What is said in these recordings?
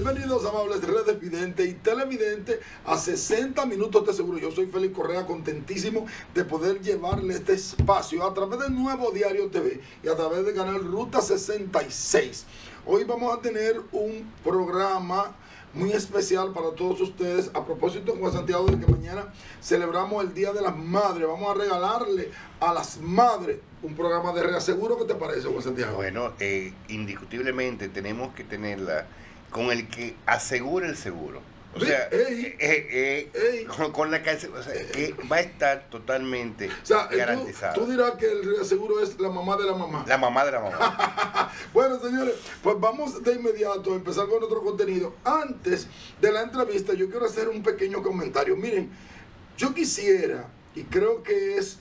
Bienvenidos, amables redes videntes y televidentes, a 60 minutos de seguro. Yo soy Félix Correa, contentísimo de poder llevarle este espacio a través de Nuevo Diario TV y a través del canal Ruta 66. Hoy vamos a tener un programa muy especial para todos ustedes. A propósito, Juan Santiago, de que mañana celebramos el Día de las Madres, vamos a regalarle a las madres un programa de reaseguro. ¿Qué te parece, Juan Santiago? Bueno, indiscutiblemente tenemos que tenerla con el que asegura el seguro. O sea, con la que, o sea, que va a estar totalmente garantizado. Tú dirás que el reaseguro es la mamá de la mamá. La mamá de la mamá. Bueno, señores, pues vamos de inmediato a empezar con otro contenido. Antes de la entrevista, yo quiero hacer un pequeño comentario. Miren, yo quisiera, y creo que es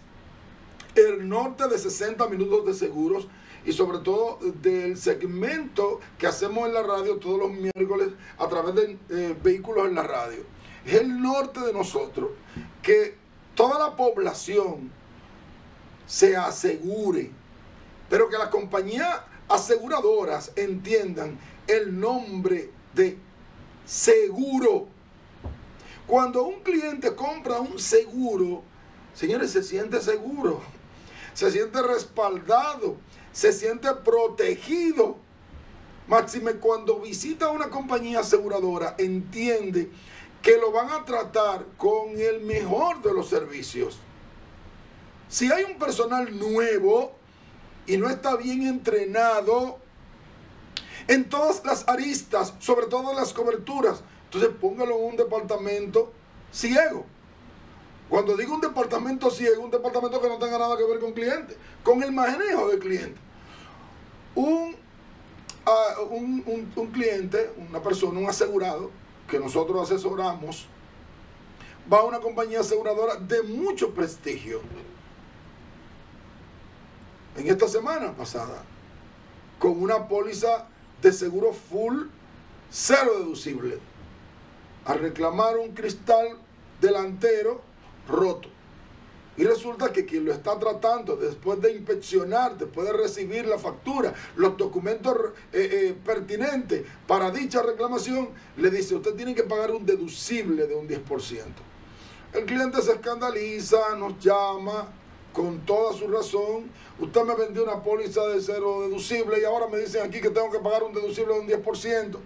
el norte de 60 minutos de seguros, y sobre todo del segmento que hacemos en la radio todos los miércoles a través de vehículos en la radio. Es el norte de nosotros, que toda la población se asegure, pero que las compañías aseguradoras entiendan el nombre de seguro. Cuando un cliente compra un seguro, señores, se siente seguro, se siente respaldado, se siente protegido. Máxime cuando visita una compañía aseguradora, entiende que lo van a tratar con el mejor de los servicios. Si hay un personal nuevo y no está bien entrenado en todas las aristas, sobre todo en las coberturas, entonces póngalo en un departamento ciego. Cuando digo un departamento ciego, un departamento que no tenga nada que ver con clientes, con el manejo del cliente. Un cliente, una persona, un asegurado que nosotros asesoramos, va a una compañía aseguradora de mucho prestigio. En esta semana pasada, con una póliza de seguro full, cero deducible, a reclamar un cristal delantero roto. Y resulta que quien lo está tratando, después de inspeccionar, después de recibir la factura, los documentos pertinentes para dicha reclamación, le dice: usted tiene que pagar un deducible de un 10%. El cliente se escandaliza, nos llama con toda su razón: usted me vendió una póliza de cero deducible y ahora me dicen aquí que tengo que pagar un deducible de un 10%.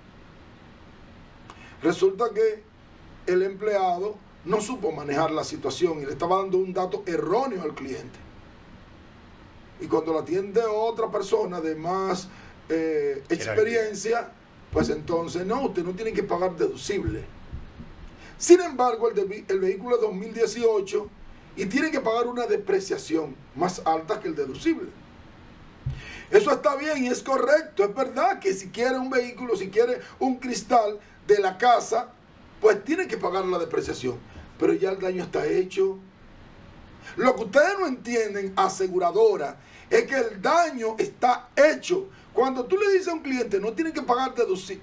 Resulta que el empleado no supo manejar la situación y le estaba dando un dato erróneo al cliente. Y cuando lo atiende otra persona de más experiencia, pues entonces no, usted no tiene que pagar deducible. Sin embargo, el vehículo es 2018 y tiene que pagar una depreciación más alta que el deducible. Eso está bien y es correcto. Es verdad que si quiere un vehículo, si quiere un cristal de la casa, pues tiene que pagar la depreciación. Pero ya el daño está hecho. Lo que ustedes no entienden, aseguradora, es que el daño está hecho. Cuando tú le dices a un cliente: no tiene que pagar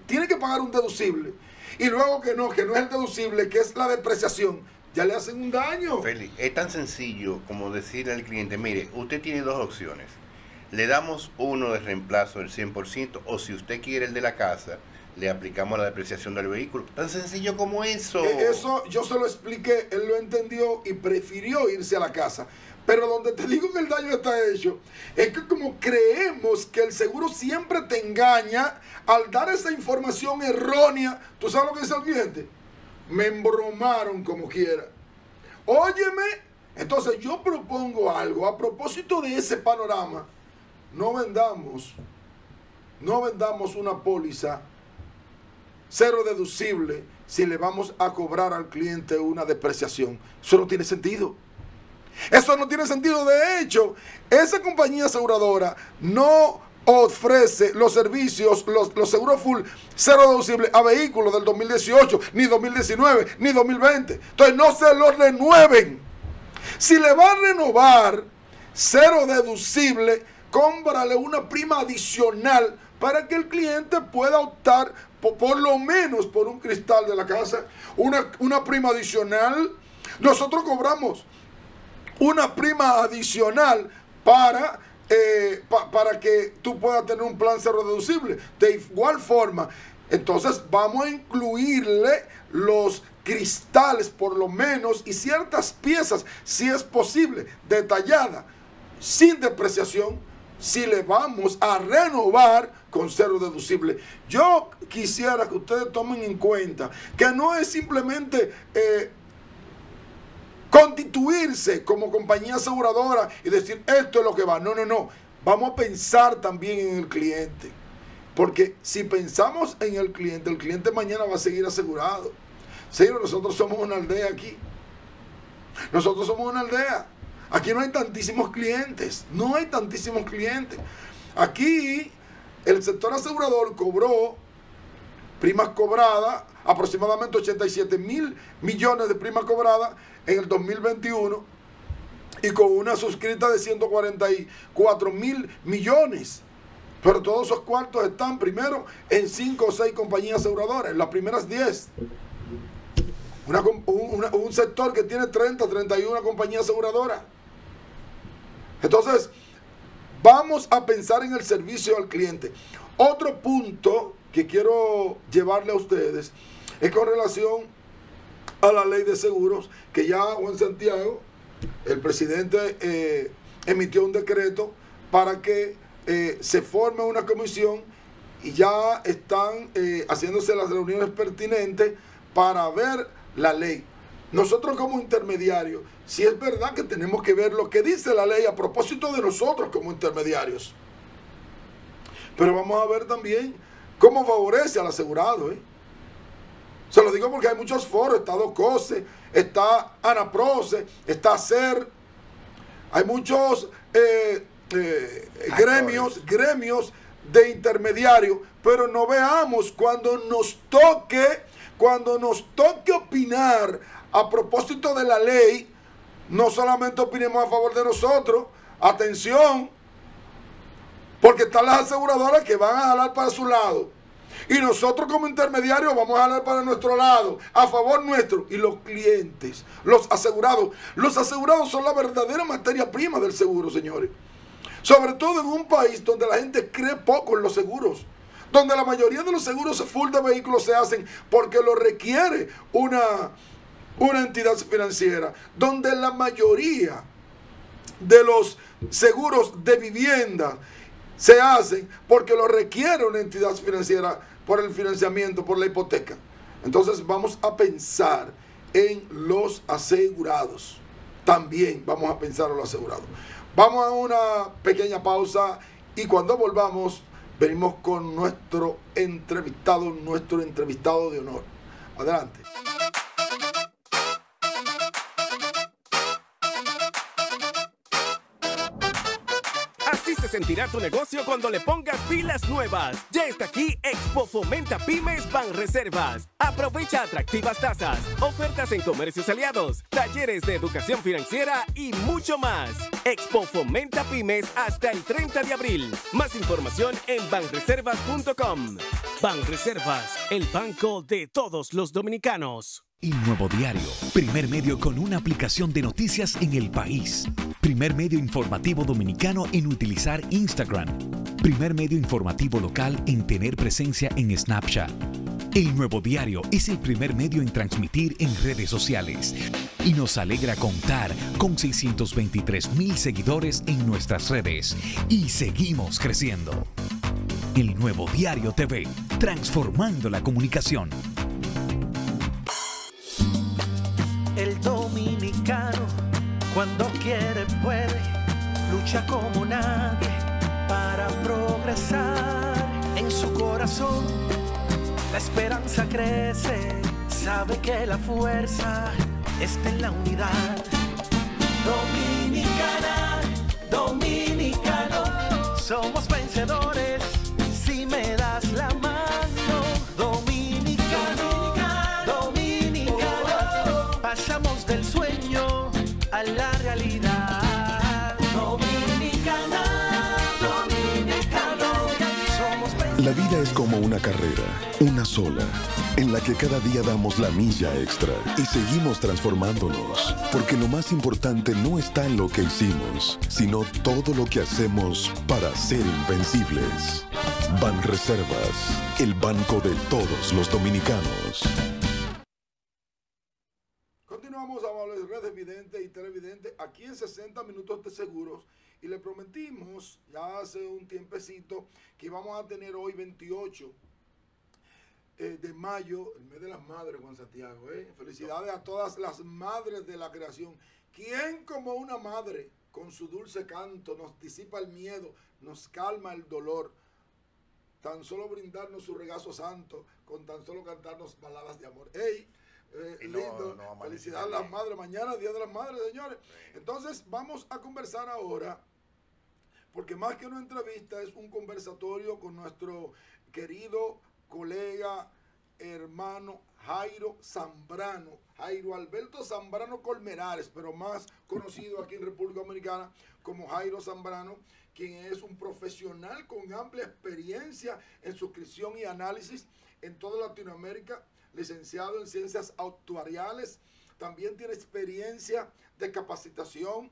tiene que pagar un deducible, y luego que no es el deducible, que es la depreciación, ya le hacen un daño. Félix, es tan sencillo como decirle al cliente: mire, usted tiene dos opciones. Le damos uno de reemplazo del 100%, o si usted quiere el de la casa, le aplicamos la depreciación del vehículo. Tan sencillo como eso. Eso yo se lo expliqué, él lo entendió y prefirió irse a la casa. Pero donde te digo que el daño está hecho, es que como creemos que el seguro siempre te engaña al dar esa información errónea, ¿tú sabes lo que dice el cliente? Me embromaron como quiera. Óyeme, entonces yo propongo algo a propósito de ese panorama. No vendamos una póliza cero deducible si le vamos a cobrar al cliente una depreciación. Eso no tiene sentido. Eso no tiene sentido. De hecho, esa compañía aseguradora no ofrece los servicios, los seguros full cero deducible a vehículos del 2018, ni 2019, ni 2020. Entonces no se los renueven. Si le va a renovar cero deducible, cómprale una prima adicional para que el cliente pueda optar por lo menos por un cristal de la casa, una prima adicional. Nosotros cobramos una prima adicional para que tú puedas tener un plan cero deducible. De igual forma, Entonces vamos a incluirle los cristales por lo menos y ciertas piezas, si es posible, detalladas, sin depreciación, si le vamos a renovar con cero deducible. Yo quisiera que ustedes tomen en cuenta que no es simplemente constituirse como compañía aseguradora y decir esto es lo que va. No, no, no. Vamos a pensar también en el cliente. Porque si pensamos en el cliente mañana va a seguir asegurado. Señor, nosotros somos una aldea aquí. Nosotros somos una aldea. Aquí no hay tantísimos clientes. No hay tantísimos clientes. Aquí el sector asegurador cobró primas cobradas, aproximadamente 87.000 millones de primas cobradas en el 2021 y con una suscrita de 144.000 millones. Pero todos esos cuartos están primero en 5 o 6 compañías aseguradoras, en las primeras 10. Un sector que tiene 30, 31 compañías aseguradoras. Entonces, vamos a pensar en el servicio al cliente. Otro punto que quiero llevarle a ustedes es con relación a la ley de seguros, que ya Juan Santiago, el presidente, emitió un decreto para que se forme una comisión y ya están haciéndose las reuniones pertinentes para ver la ley. Nosotros como intermediarios, si es verdad que tenemos que ver lo que dice la ley a propósito de nosotros como intermediarios, pero vamos a ver también cómo favorece al asegurado. Se lo digo porque hay muchos foros, está DOCOSE, está ANAPROCE, está ACER, hay muchos gremios de intermediarios, pero no veamos cuando nos toque opinar a propósito de la ley, no solamente opinemos a favor de nosotros, atención, porque están las aseguradoras que van a jalar para su lado y nosotros como intermediarios vamos a jalar para nuestro lado, a favor nuestro, y los clientes, los asegurados son la verdadera materia prima del seguro, señores. Sobre todo en un país donde la gente cree poco en los seguros, donde la mayoría de los seguros full de vehículos se hacen porque lo requiere una entidad financiera, donde la mayoría de los seguros de vivienda se hacen porque lo requiere una entidad financiera por el financiamiento, por la hipoteca. Entonces vamos a pensar en los asegurados. También vamos a pensar en los asegurados. Vamos a una pequeña pausa y cuando volvamos venimos con nuestro entrevistado de honor. Adelante. Así se sentirá tu negocio cuando le pongas pilas nuevas. Ya está aquí Expo Fomenta Pymes Banreservas. Aprovecha atractivas tasas, ofertas en comercios aliados, talleres de educación financiera y mucho más. Expo Fomenta Pymes hasta el 30 de abril. Más información en banreservas.com. Banreservas, el banco de todos los dominicanos. El Nuevo Diario, primer medio con una aplicación de noticias en el país. Primer medio informativo dominicano en utilizar Instagram. Primer medio informativo local en tener presencia en Snapchat. El Nuevo Diario es el primer medio en transmitir en redes sociales. Y nos alegra contar con 623,000 seguidores en nuestras redes. Y seguimos creciendo. El Nuevo Diario TV, transformando la comunicación. El dominicano, cuando quiere puede, lucha como nadie para progresar. En su corazón la esperanza crece, sabe que la fuerza está en la unidad. Dominicana, dominicano, somos vencedores si me das la mano. Pasamos del sueño a la realidad. Dominicana, dominicano, somos. La vida es como una carrera, una sola, en la que cada día damos la milla extra y seguimos transformándonos. Porque lo más importante no está en lo que hicimos, sino todo lo que hacemos para ser invencibles. Banreservas, el banco de todos los dominicanos. Continuamos, amables redes videntes y televidentes, aquí en 60 minutos de seguros, y le prometimos ya hace un tiempecito que íbamos a tener hoy 28 de mayo, el mes de las madres, Juan Santiago. Felicidades a todas las madres de la creación. ¿Quién como una madre con su dulce canto nos disipa el miedo, nos calma el dolor? Tan solo brindarnos su regazo santo, con tan solo cantarnos baladas de amor. ¡Ey! Lindo, felicidades a las madres. Mañana, Día de las Madres, señores. Entonces, vamos a conversar ahora, porque más que una entrevista, es un conversatorio con nuestro querido colega, hermano Jairo Zambrano, Jairo Alberto Zambrano Colmenares, pero más conocido aquí en República Dominicana como Jairo Zambrano, quien es un profesional con amplia experiencia en suscripción y análisis en toda Latinoamérica, licenciado en ciencias actuariales, también tiene experiencia de capacitación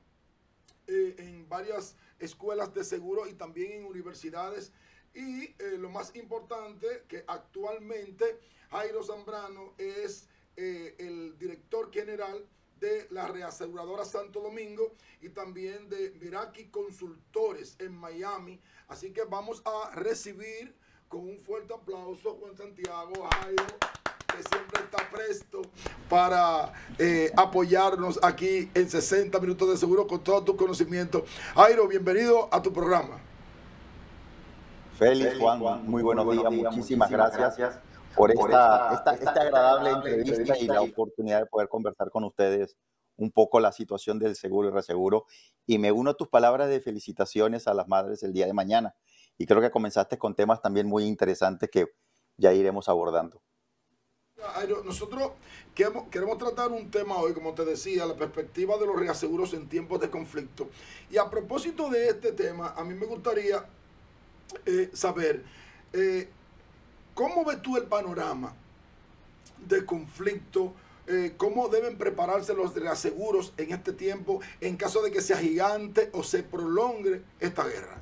en varias escuelas de seguro y también en universidades. Y lo más importante, que actualmente Jairo Zambrano es el director general de la reaseguradora Santo Domingo y también de Meraki Consultores en Miami. Así que vamos a recibir con un fuerte aplauso Juan Santiago, Jairo, que siempre está presto para apoyarnos aquí en 60 minutos de seguro con todo tu conocimiento. Jairo, bienvenido a tu programa. Félix, Juan, muy buenos días, muchísimas gracias por esta agradable entrevista y la oportunidad de poder conversar con ustedes un poco la situación del seguro y reaseguro. Y me uno a tus palabras de felicitaciones a las madres el día de mañana. Y creo que comenzaste con temas también muy interesantes que ya iremos abordando. Nosotros queremos tratar un tema hoy, como te decía, la perspectiva de los reaseguros en tiempos de conflicto. Y a propósito de este tema, a mí me gustaría saber cómo ves tú el panorama de conflicto, cómo deben prepararse los reaseguros en este tiempo en caso de que sea gigante o se prolongue esta guerra.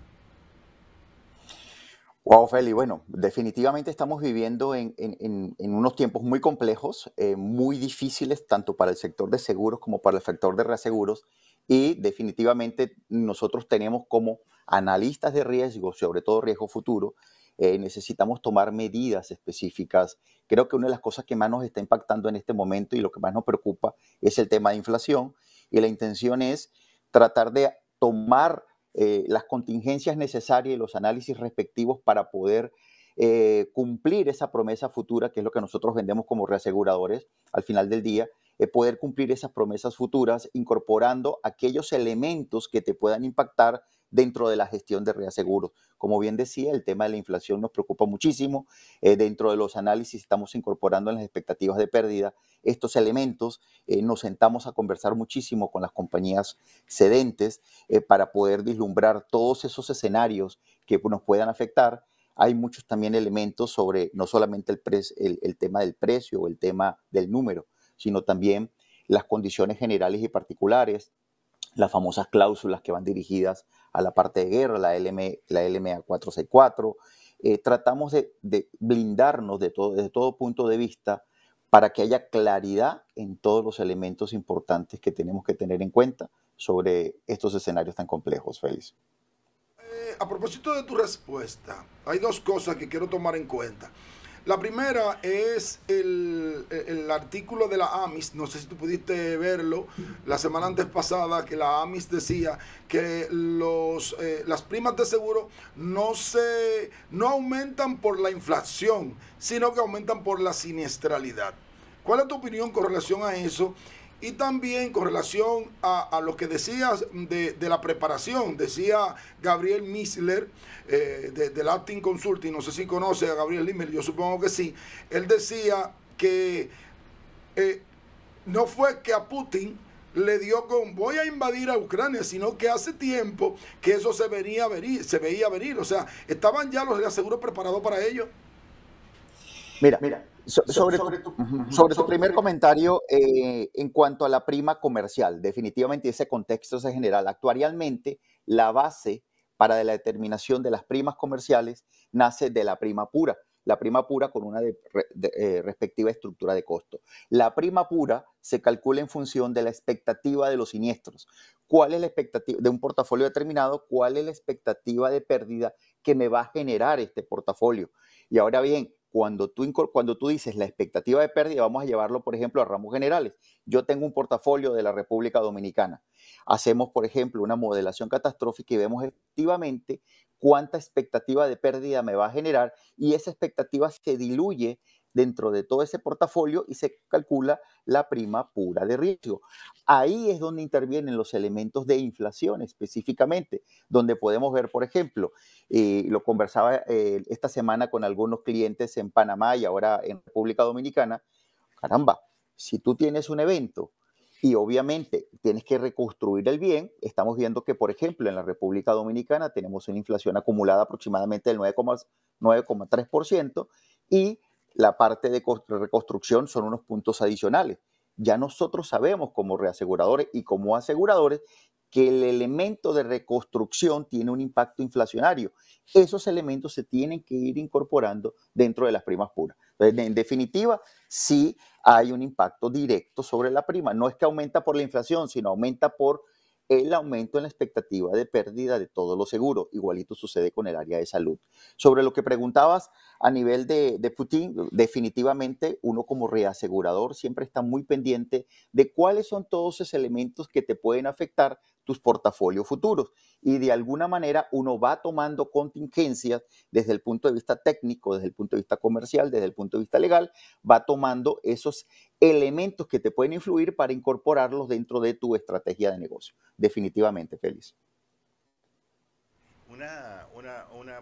Wow, Feli, bueno, definitivamente estamos viviendo en unos tiempos muy complejos, muy difíciles, tanto para el sector de seguros como para el sector de reaseguros, y definitivamente nosotros tenemos como analistas de riesgo, sobre todo riesgo futuro, necesitamos tomar medidas específicas. Creo que una de las cosas que más nos está impactando en este momento y lo que más nos preocupa es el tema de inflación, y la intención es tratar de tomar las contingencias necesarias y los análisis respectivos para poder cumplir esa promesa futura, que es lo que nosotros vendemos como reaseguradores al final del día, poder cumplir esas promesas futuras incorporando aquellos elementos que te puedan impactar dentro de la gestión de reaseguros. Como bien decía, el tema de la inflación nos preocupa muchísimo. Dentro de los análisis estamos incorporando en las expectativas de pérdida estos elementos. Nos sentamos a conversar muchísimo con las compañías cedentes para poder vislumbrar todos esos escenarios que nos puedan afectar. Hay muchos también elementos sobre no solamente el tema del precio o el tema del número, sino también las condiciones generales y particulares, las famosas cláusulas que van dirigidas a la parte de guerra, la LMA 464. Tratamos de blindarnos desde todo punto de vista para que haya claridad en todos los elementos importantes que tenemos que tener en cuenta sobre estos escenarios tan complejos, Félix. A propósito de tu respuesta, hay dos cosas que quiero tomar en cuenta. La primera es el artículo de la AMIS, no sé si tú pudiste verlo la semana antes pasada, que la AMIS decía que las primas de seguro no aumentan por la inflación, sino que aumentan por la siniestralidad. ¿Cuál es tu opinión con relación a eso? Y también con relación a lo que decías de la preparación. Decía Gabriel Misler, del Acting Consulting, no sé si conoce a Gabriel Misler, yo supongo que sí. Él decía que no fue que a Putin le dio con voy a invadir a Ucrania, sino que hace tiempo que eso se veía venir. O sea, estaban ya los reaseguros preparados para ello. Mira. Sobre tu primer comentario, en cuanto a la prima comercial, definitivamente ese contexto es general. Actuarialmente, la base para la determinación de las primas comerciales nace de la prima pura. La prima pura con una respectiva estructura de costo. La prima pura se calcula en función de la expectativa de los siniestros. ¿Cuál es la expectativa de un portafolio determinado? ¿Cuál es la expectativa de pérdida que me va a generar este portafolio? Y ahora bien, cuando tú dices la expectativa de pérdida, vamos a llevarlo, por ejemplo, a ramos generales. Yo tengo un portafolio de la República Dominicana. Hacemos, por ejemplo, una modelación catastrófica y vemos efectivamente cuánta expectativa de pérdida me va a generar y esa expectativa se diluye dentro de todo ese portafolio y se calcula la prima pura de riesgo. Ahí es donde intervienen los elementos de inflación específicamente, donde podemos ver, por ejemplo, lo conversaba esta semana con algunos clientes en Panamá y ahora en República Dominicana. Caramba, si tú tienes un evento y obviamente tienes que reconstruir el bien, estamos viendo que, por ejemplo, en la República Dominicana tenemos una inflación acumulada aproximadamente del 9,3% y la parte de reconstrucción son unos puntos adicionales. Ya nosotros sabemos como reaseguradores y como aseguradores que el elemento de reconstrucción tiene un impacto inflacionario. Esos elementos se tienen que ir incorporando dentro de las primas puras. Entonces, en definitiva, sí hay un impacto directo sobre la prima. No es que aumenta por la inflación, sino aumenta por el aumento en la expectativa de pérdida de todos los seguros. Igualito sucede con el área de salud. Sobre lo que preguntabas a nivel de Putin, definitivamente uno como reasegurador siempre está muy pendiente de cuáles son todos esos elementos que te pueden afectar tus portafolios futuros. Y de alguna manera uno va tomando contingencias desde el punto de vista técnico, desde el punto de vista comercial, desde el punto de vista legal, va tomando esos elementos que te pueden influir para incorporarlos dentro de tu estrategia de negocio. Definitivamente, Félix. Una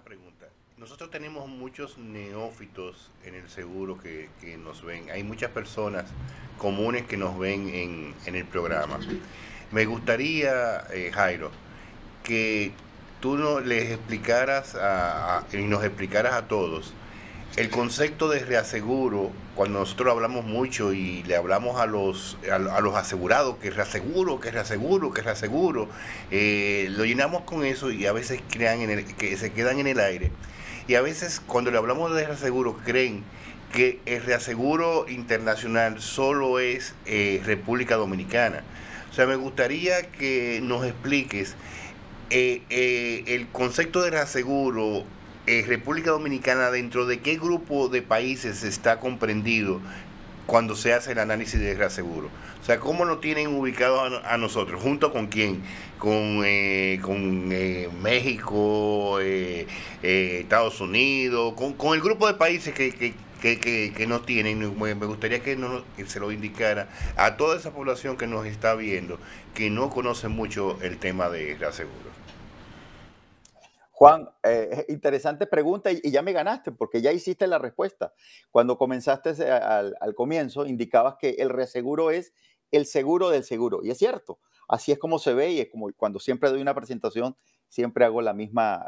pregunta. Nosotros tenemos muchos neófitos en el seguro que nos ven. Hay muchas personas comunes que nos ven en el programa. Me gustaría, Jairo, que tú les explicaras y nos explicaras a todos el concepto de reaseguro. Cuando nosotros hablamos mucho y le hablamos a los asegurados que reaseguro, lo llenamos con eso y a veces que se quedan en el aire. Y a veces cuando le hablamos de reaseguro creen que el reaseguro internacional solo es República Dominicana. O sea, me gustaría que nos expliques el concepto de reaseguro República Dominicana, dentro de qué grupo de países está comprendido cuando se hace el análisis de reaseguro. O sea, ¿cómo nos tienen ubicados a nosotros? ¿Junto con quién? Con México, Estados Unidos, con el grupo de países que nos tienen. Me gustaría que se lo indicara a toda esa población que nos está viendo, que no conoce mucho el tema de reaseguro. Juan, interesante pregunta y ya me ganaste porque ya hiciste la respuesta. Cuando comenzaste al comienzo, indicabas que el reaseguro es el seguro del seguro. Y es cierto, así es como se ve y es como cuando siempre doy una presentación, siempre hago la misma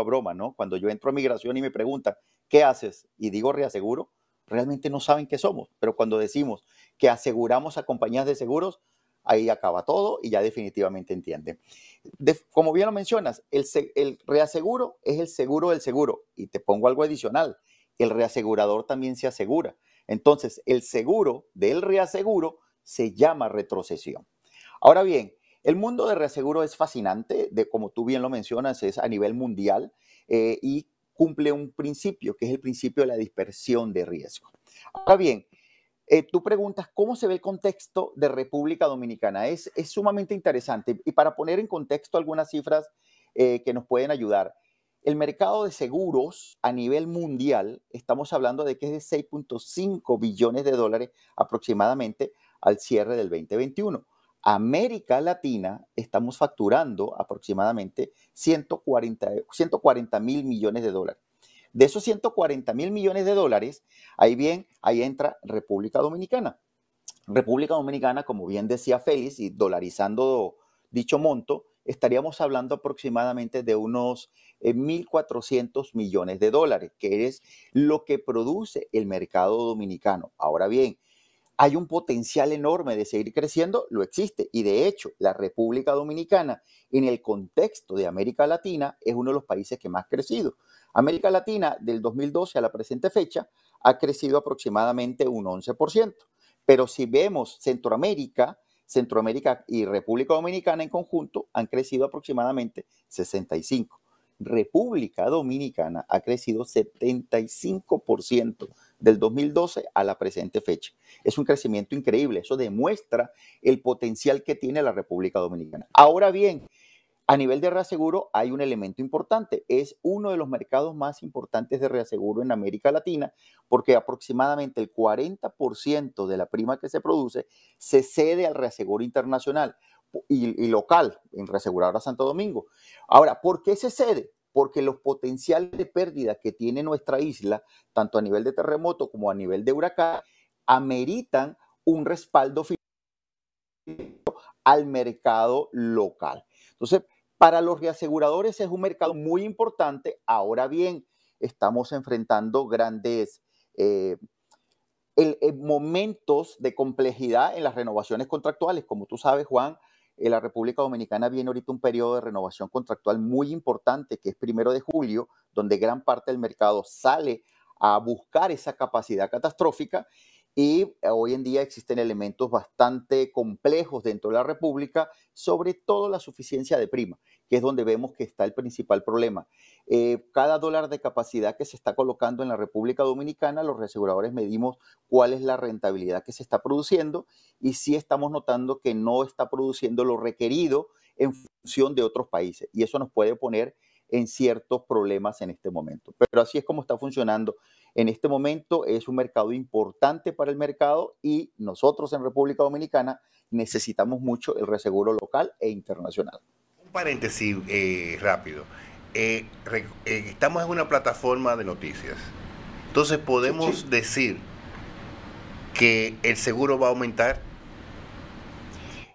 broma, ¿no? Cuando yo entro a migración y me preguntan, ¿qué haces? Y digo reaseguro, realmente no saben qué somos. Pero cuando decimos que aseguramos a compañías de seguros, ahí acaba todo y ya definitivamente entienden. Como bien lo mencionas, el reaseguro es el seguro del seguro. Y te pongo algo adicional, el reasegurador también se asegura. Entonces, el seguro del reaseguro se llama retrocesión. Ahora bien, el mundo de reaseguro es fascinante, como tú bien lo mencionas, es a nivel mundial y cumple un principio, que es el principio de la dispersión de riesgo. Ahora bien, tú preguntas cómo se ve el contexto de República Dominicana. Es sumamente interesante. Y para poner en contexto algunas cifras que nos pueden ayudar. El mercado de seguros a nivel mundial, estamos hablando de que es de 6.5 billones de dólares aproximadamente al cierre del 2021. América Latina estamos facturando aproximadamente 140 mil millones de dólares. De esos 140 mil millones de dólares, ahí entra República Dominicana. República Dominicana, como bien decía Félix, y dolarizando dicho monto, estaríamos hablando aproximadamente de unos 1.400 millones de dólares, que es lo que produce el mercado dominicano. Ahora bien, hay un potencial enorme de seguir creciendo, lo existe. Y de hecho, la República Dominicana, en el contexto de América Latina, es uno de los países que más ha crecido. América Latina, del 2012 a la presente fecha, ha crecido aproximadamente un 11%. Pero si vemos Centroamérica y República Dominicana en conjunto, han crecido aproximadamente 65%. República Dominicana ha crecido 75% del 2012 a la presente fecha. Es un crecimiento increíble. Eso demuestra el potencial que tiene la República Dominicana. Ahora bien, a nivel de reaseguro hay un elemento importante. Es uno de los mercados más importantes de reaseguro en América Latina porque aproximadamente el 40% de la prima que se produce se cede al reaseguro internacional y local en Reaseguradora Santo Domingo. Ahora, ¿por qué se cede? Porque los potenciales de pérdida que tiene nuestra isla, tanto a nivel de terremoto como a nivel de huracán, ameritan un respaldo financiero al mercado local. Entonces, para los reaseguradores es un mercado muy importante. Ahora bien, estamos enfrentando grandes momentos de complejidad en las renovaciones contractuales. Como tú sabes, Juan, la República Dominicana viene ahorita un periodo de renovación contractual muy importante, que es 1 de julio, donde gran parte del mercado sale a buscar esa capacidad catastrófica y hoy en día existen elementos bastante complejos dentro de la República, sobre todo la suficiencia de prima, que es donde vemos que está el principal problema. Cada dólar de capacidad que se está colocando en la República Dominicana, los reaseguradores medimos cuál es la rentabilidad que se está produciendo y sí estamos notando que no está produciendo lo requerido en función de otros países y eso nos puede poner en ciertos problemas en este momento. Pero así es como está funcionando. En este momento es un mercado importante para el mercado y nosotros en República Dominicana necesitamos mucho el reaseguro local e internacional. Un paréntesis rápido. Estamos en una plataforma de noticias. Entonces podemos decir que el seguro va a aumentar.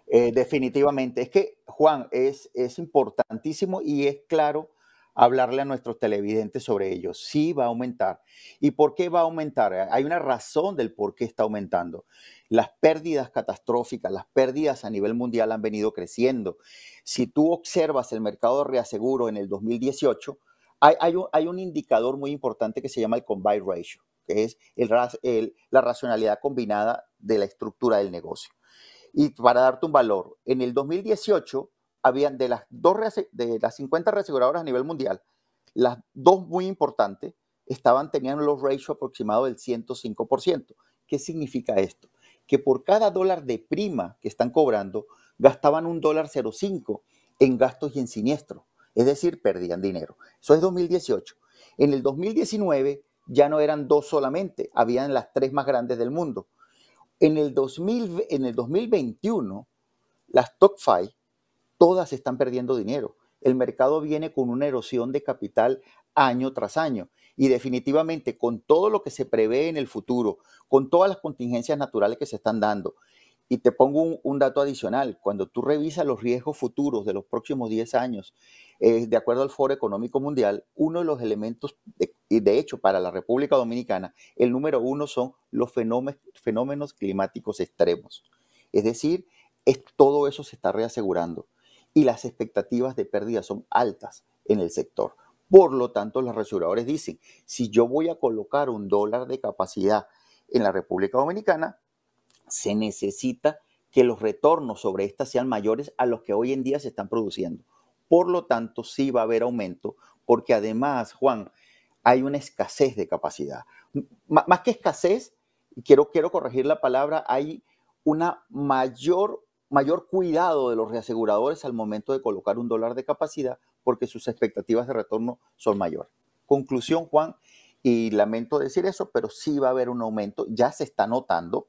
Definitivamente. Es que, Juan, es importantísimo y es claro hablarle a nuestros televidentes sobre ello. Sí va a aumentar. ¿Y por qué va a aumentar? Hay una razón del por qué está aumentando. Las pérdidas catastróficas, las pérdidas a nivel mundial han venido creciendo. Si tú observas el mercado de reaseguro en el 2018, hay un indicador muy importante que se llama el Combined Ratio, que es la racionalidad combinada de la estructura del negocio. Y para darte un valor, en el 2018, habían de las 50 reaseguradoras a nivel mundial, las dos muy importantes tenían un loss ratio aproximado del 105%. ¿Qué significa esto? Que por cada dólar de prima que están cobrando, gastaban $1.05 en gastos y en siniestro. Es decir, perdían dinero. Eso es 2018. En el 2019 ya no eran dos solamente, habían las tres más grandes del mundo. En el 2021, las top 5 todas están perdiendo dinero. El mercado viene con una erosión de capital año tras año y definitivamente con todo lo que se prevé en el futuro, con todas las contingencias naturales que se están dando. Y te pongo un dato adicional. Cuando tú revisas los riesgos futuros de los próximos 10 años, de acuerdo al Foro Económico Mundial, uno de los elementos, y de hecho para la República Dominicana, el número 1 son los fenómenos climáticos extremos. Es decir, todo eso se está reasegurando. Y las expectativas de pérdida son altas en el sector. Por lo tanto, los reaseguradores dicen, si yo voy a colocar $1 de capacidad en la República Dominicana, se necesita que los retornos sobre estas sean mayores a los que hoy en día se están produciendo. Por lo tanto, sí va a haber aumento, porque además, Juan, hay una escasez de capacidad. Más que escasez, quiero corregir la palabra, hay una mayor cuidado de los reaseguradores al momento de colocar $1 de capacidad porque sus expectativas de retorno son mayores. Conclusión, Juan, y lamento decir eso, pero sí va a haber un aumento, ya se está notando.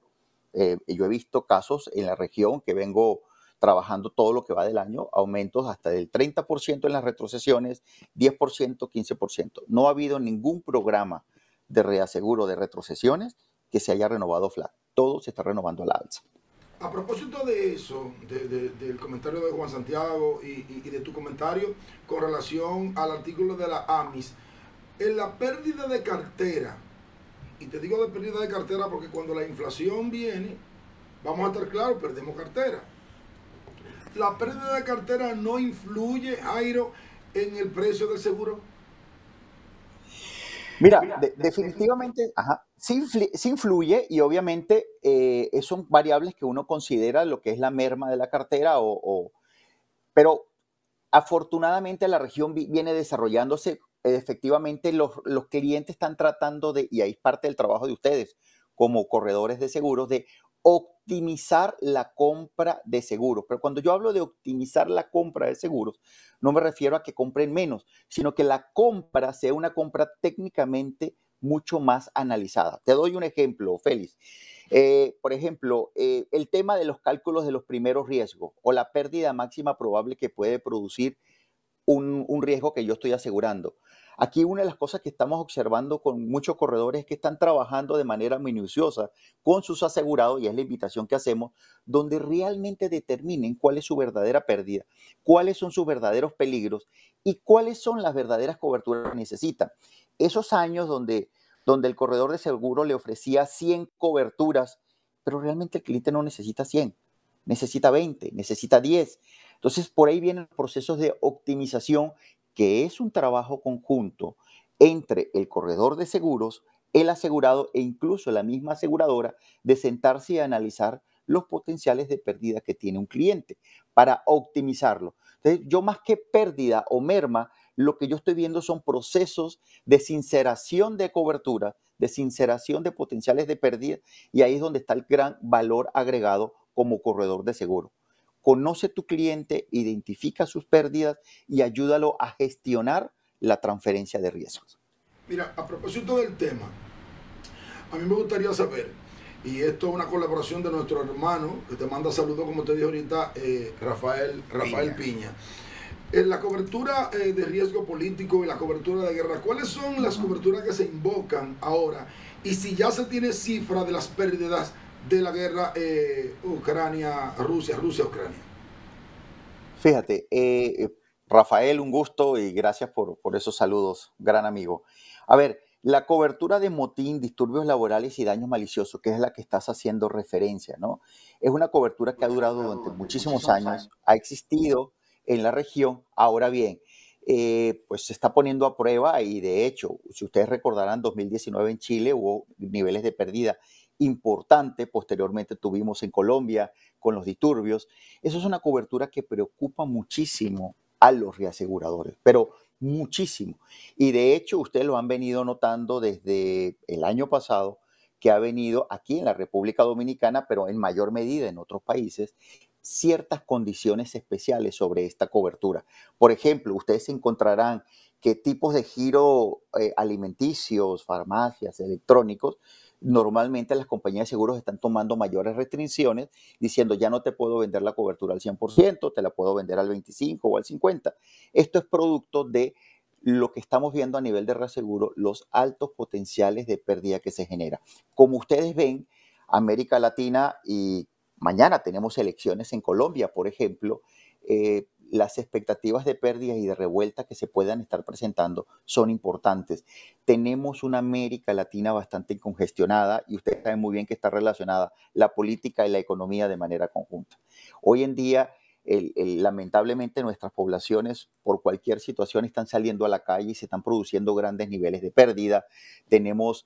Yo he visto casos en la región que vengo trabajando todo lo que va del año, aumentos hasta del 30% en las retrocesiones, 10%, 15%. No ha habido ningún programa de reaseguro de retrocesiones que se haya renovado flat. Todo se está renovando a la alza. A propósito de eso, del comentario de Juan Santiago y de tu comentario con relación al artículo de la AMIS, en la pérdida de cartera, y te digo de pérdida de cartera porque cuando la inflación viene, vamos a estar claros, perdemos cartera. ¿La pérdida de cartera no influye, Jairo, en el precio del seguro? Mira, definitivamente, ajá, sí influye y obviamente son variables que uno considera lo que es la merma de la cartera, pero afortunadamente la región viene desarrollándose. Efectivamente, los clientes están tratando de, y ahí es parte del trabajo de ustedes como corredores de seguros, de optimizar la compra de seguros. Pero cuando yo hablo de optimizar la compra de seguros, no me refiero a que compren menos, sino que la compra sea una compra técnicamente mucho más analizada. Te doy un ejemplo, Félix. Por ejemplo, el tema de los cálculos de los primeros riesgos o la pérdida máxima probable que puede producir un riesgo que yo estoy asegurando. Aquí una de las cosas que estamos observando con muchos corredores es que están trabajando de manera minuciosa con sus asegurados, y es la invitación que hacemos, donde realmente determinen cuál es su verdadera pérdida, cuáles son sus verdaderos peligros y cuáles son las verdaderas coberturas que necesitan. Esos años donde el corredor de seguro le ofrecía 100 coberturas, pero realmente el cliente no necesita 100, necesita 20, necesita 10. Entonces, por ahí vienen procesos de optimización, que es un trabajo conjunto entre el corredor de seguros, el asegurado e incluso la misma aseguradora, de sentarse y analizar los potenciales de pérdida que tiene un cliente para optimizarlo. Entonces, yo más que pérdida o merma, lo que yo estoy viendo son procesos de sinceración de cobertura, de sinceración de potenciales de pérdida, y ahí es donde está el gran valor agregado como corredor de seguro. Conoce tu cliente, identifica sus pérdidas y ayúdalo a gestionar la transferencia de riesgos. Mira, a propósito del tema, a mí me gustaría saber, y esto es una colaboración de nuestro hermano, que te manda saludos, como te dije ahorita, Rafael Piña. En la cobertura de riesgo político y la cobertura de guerra, ¿cuáles son las coberturas que se invocan ahora? Y si ya se tiene cifra de las pérdidas de la guerra Ucrania-Rusia, Rusia-Ucrania. Fíjate, Rafael, un gusto y gracias por esos saludos, gran amigo. A ver, la cobertura de motín, disturbios laborales y daños maliciosos, que es la que estás haciendo referencia, ¿no? Es una cobertura que ha durado durante muchísimos años, ha existido en la región. Ahora bien, pues se está poniendo a prueba y de hecho, si ustedes recordarán, 2019 en Chile hubo niveles de pérdida importante, posteriormente tuvimos en Colombia con los disturbios. Eso es una cobertura que preocupa muchísimo a los reaseguradores, pero muchísimo. Y de hecho, ustedes lo han venido notando desde el año pasado, que ha venido aquí en la República Dominicana, pero en mayor medida en otros países, ciertas condiciones especiales sobre esta cobertura. Por ejemplo, ustedes encontrarán que tipos de giro alimenticios, farmacias, electrónicos, normalmente las compañías de seguros están tomando mayores restricciones, diciendo ya no te puedo vender la cobertura al 100%, te la puedo vender al 25% o al 50%. Esto es producto de lo que estamos viendo a nivel de reaseguro, los altos potenciales de pérdida que se genera. Como ustedes ven, América Latina, y mañana tenemos elecciones en Colombia, por ejemplo, las expectativas de pérdidas y de revuelta que se puedan estar presentando son importantes. Tenemos una América Latina bastante congestionada y ustedes saben muy bien que está relacionada la política y la economía de manera conjunta. Hoy en día, lamentablemente, nuestras poblaciones por cualquier situación están saliendo a la calle y se están produciendo grandes niveles de pérdida. Tenemos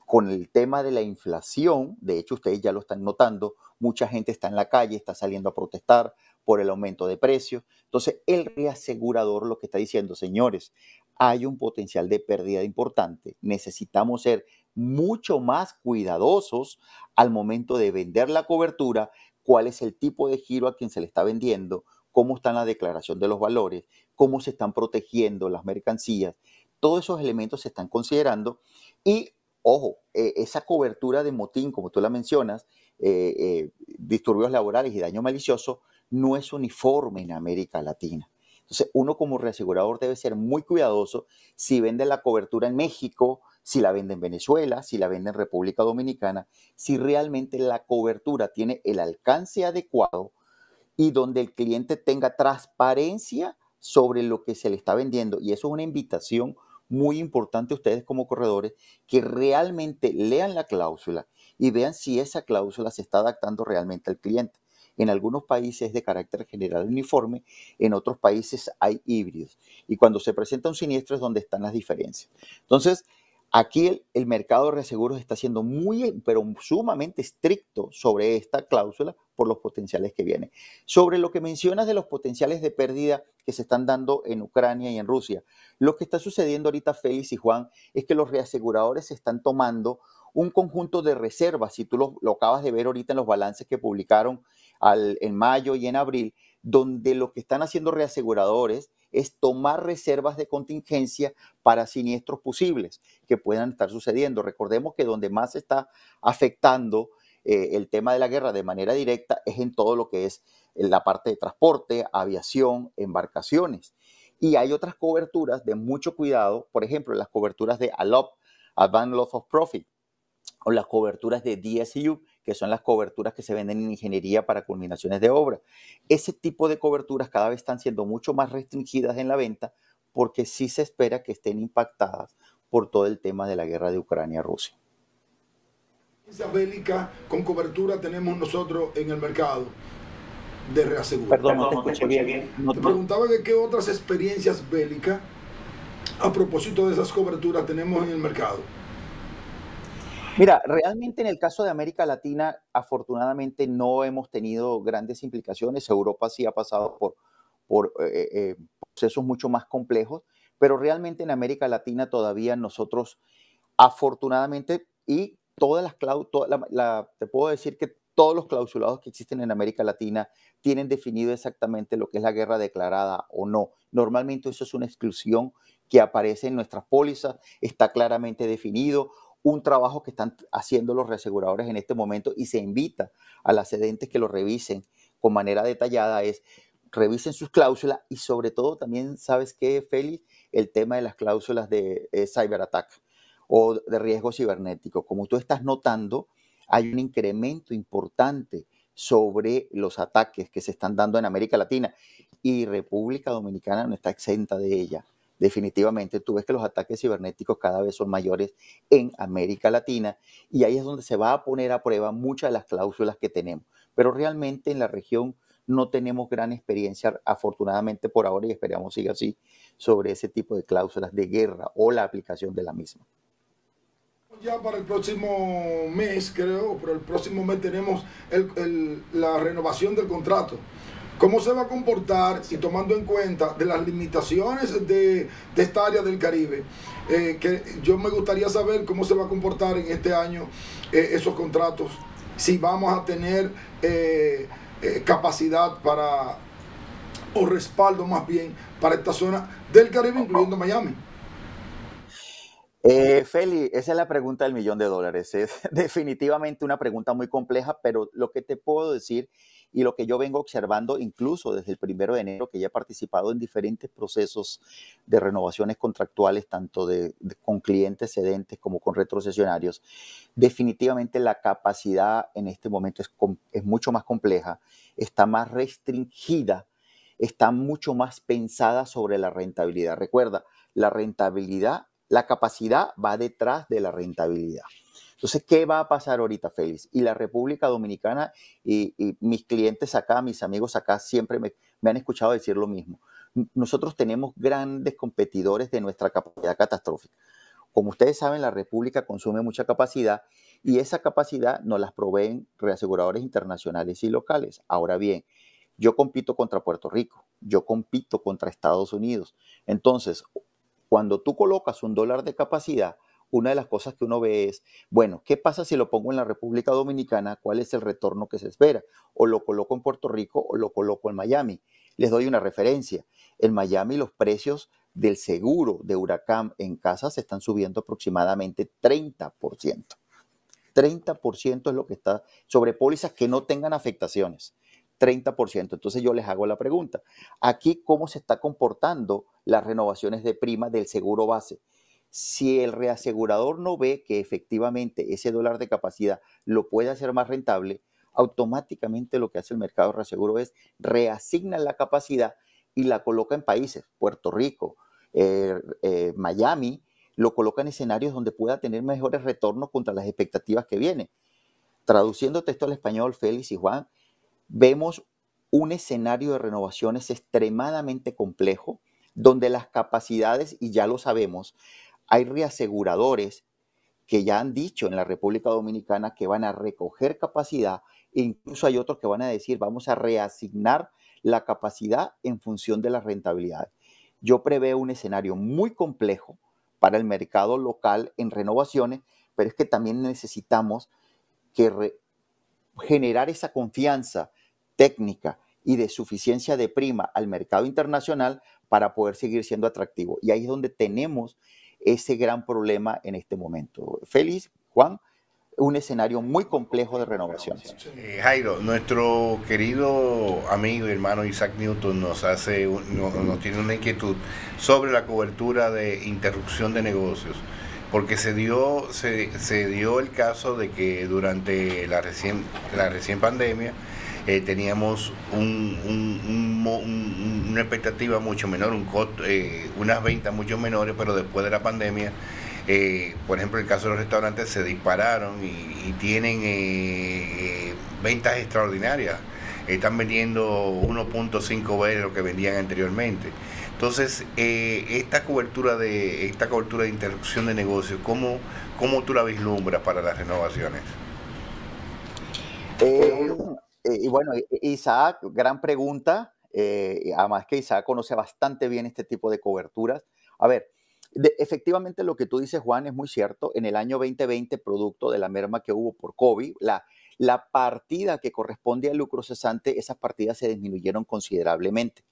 con el tema de la inflación, de hecho ustedes ya lo están notando, mucha gente está en la calle, está saliendo a protestar por el aumento de precios. Entonces, el reasegurador lo que está diciendo, señores, hay un potencial de pérdida importante. Necesitamos ser mucho más cuidadosos al momento de vender la cobertura, cuál es el tipo de giro a quien se le está vendiendo, cómo está en la declaración de los valores, cómo se están protegiendo las mercancías. Todos esos elementos se están considerando y, ojo, esa cobertura de motín, como tú la mencionas, disturbios laborales y daño malicioso, no es uniforme en América Latina. Entonces, uno como reasegurador debe ser muy cuidadoso si vende la cobertura en México, si la vende en Venezuela, si la vende en República Dominicana, si realmente la cobertura tiene el alcance adecuado y donde el cliente tenga transparencia sobre lo que se le está vendiendo. Y eso es una invitación muy importante ustedes como corredores que realmente lean la cláusula y vean si esa cláusula se está adaptando realmente al cliente. En algunos países es de carácter general uniforme, en otros países hay híbridos. Y cuando se presenta un siniestro es donde están las diferencias. Entonces, aquí el mercado de reaseguros está siendo muy, pero sumamente estricto sobre esta cláusula por los potenciales que vienen. Sobre lo que mencionas de los potenciales de pérdida que se están dando en Ucrania y en Rusia, lo que está sucediendo ahorita, Félix y Juan, es que los reaseguradores están tomando un conjunto de reservas, si tú lo acabas de ver ahorita en los balances que publicaron en mayo y en abril, donde lo que están haciendo reaseguradores es tomar reservas de contingencia para siniestros posibles que puedan estar sucediendo. Recordemos que donde más está afectando el tema de la guerra de manera directa es en todo lo que es la parte de transporte, aviación, embarcaciones. Y hay otras coberturas de mucho cuidado, por ejemplo, las coberturas de ALOP, Advanced Loss of Profit, o las coberturas de DSU, que son las coberturas que se venden en ingeniería para culminaciones de obra. Ese tipo de coberturas cada vez están siendo mucho más restringidas en la venta porque sí se espera que estén impactadas por todo el tema de la guerra de Ucrania-Rusia. Bélica con cobertura tenemos nosotros en el mercado de reaseguro. Perdón, no te escuché bien. Te preguntaba que qué otras experiencias bélicas a propósito de esas coberturas tenemos en el mercado. Mira, realmente en el caso de América Latina, afortunadamente no hemos tenido grandes implicaciones. Europa sí ha pasado por procesos mucho más complejos, pero realmente en América Latina todavía nosotros, afortunadamente, y todas las te puedo decir que todos los clausulados que existen en América Latina tienen definido exactamente lo que es la guerra declarada o no. Normalmente eso es una exclusión que aparece en nuestras pólizas, está claramente definido. Un trabajo que están haciendo los reaseguradores en este momento y se invita a las cedentes que lo revisen con manera detallada es revisen sus cláusulas y sobre todo también, ¿sabes qué, Félix? El tema de las cláusulas de cyberattack o de riesgo cibernético. Como tú estás notando, hay un incremento importante sobre los ataques que se están dando en América Latina y República Dominicana no está exenta de ella. Definitivamente, tú ves que los ataques cibernéticos cada vez son mayores en América Latina y ahí es donde se va a poner a prueba muchas de las cláusulas que tenemos. Pero realmente en la región no tenemos gran experiencia, afortunadamente por ahora, y esperamos siga así, sobre ese tipo de cláusulas de guerra o la aplicación de la misma. Ya para el próximo mes, creo, pero el próximo mes tenemos la renovación del contrato. ¿Cómo se va a comportar y tomando en cuenta de las limitaciones de esta área del Caribe? Que yo me gustaría saber cómo se va a comportar en este año esos contratos, si vamos a tener capacidad para, o respaldo más bien, para esta zona del Caribe, incluyendo Miami. Feli, esa es la pregunta del $1.000.000. Es definitivamente una pregunta muy compleja, pero lo que te puedo decir y lo que yo vengo observando incluso desde el 1 de enero, que ya he participado en diferentes procesos de renovaciones contractuales, tanto con clientes cedentes como con retrocesionarios, definitivamente la capacidad en este momento es mucho más compleja, está más restringida, está mucho más pensada sobre la rentabilidad. Recuerda, la rentabilidad, la capacidad va detrás de la rentabilidad. Entonces, ¿qué va a pasar ahorita, Félix? Y la República Dominicana y mis clientes acá, mis amigos acá, siempre me han escuchado decir lo mismo. Nosotros tenemos grandes competidores de nuestra capacidad catastrófica. Como ustedes saben, la República consume mucha capacidad y esa capacidad nos las proveen reaseguradores internacionales y locales. Ahora bien, yo compito contra Puerto Rico, yo compito contra Estados Unidos. Entonces, cuando tú colocas $1 de capacidad, una de las cosas que uno ve es, bueno, ¿qué pasa si lo pongo en la República Dominicana? ¿Cuál es el retorno que se espera? O lo coloco en Puerto Rico o lo coloco en Miami. Les doy una referencia. En Miami los precios del seguro de huracán en casa se están subiendo aproximadamente 30%. 30% es lo que está sobre pólizas que no tengan afectaciones. 30%. Entonces yo les hago la pregunta. Aquí, ¿cómo se está comportando las renovaciones de prima del seguro base? Si el reasegurador no ve que efectivamente ese $1 de capacidad lo puede hacer más rentable, automáticamente lo que hace el mercado de reaseguro es reasigna la capacidad y la coloca en países, Puerto Rico, Miami, lo coloca en escenarios donde pueda tener mejores retornos contra las expectativas que vienen. Traduciendo texto al español, Félix y Juan, vemos un escenario de renovaciones extremadamente complejo, donde las capacidades, y ya lo sabemos, hay reaseguradores que ya han dicho en la República Dominicana que van a recoger capacidad, e incluso hay otros que van a decir vamos a reasignar la capacidad en función de las rentabilidades. Yo preveo un escenario muy complejo para el mercado local en renovaciones, pero es que también necesitamos generar esa confianza técnica y de suficiencia de prima al mercado internacional para poder seguir siendo atractivo. Y ahí es donde tenemos ese gran problema en este momento. Félix, Juan, un escenario muy complejo de renovaciones. Jairo, nuestro querido amigo y hermano Isaac Newton nos tiene una inquietud sobre la cobertura de interrupción de negocios, porque se dio el caso de que durante la recién pandemia teníamos una expectativa mucho menor, unas ventas mucho menores, pero después de la pandemia, por ejemplo, el caso de los restaurantes se dispararon y tienen ventas extraordinarias. Están vendiendo 1.5 veces lo que vendían anteriormente. Entonces, esta cobertura de interrupción de negocios, ¿cómo tú la vislumbras para las renovaciones? Y bueno, Isaac, gran pregunta. Además que Isaac conoce bastante bien este tipo de coberturas. A ver, efectivamente lo que tú dices, Juan, es muy cierto. En el año 2020, producto de la merma que hubo por COVID, la partida que corresponde al lucro cesante, esas partidas se disminuyeron considerablemente.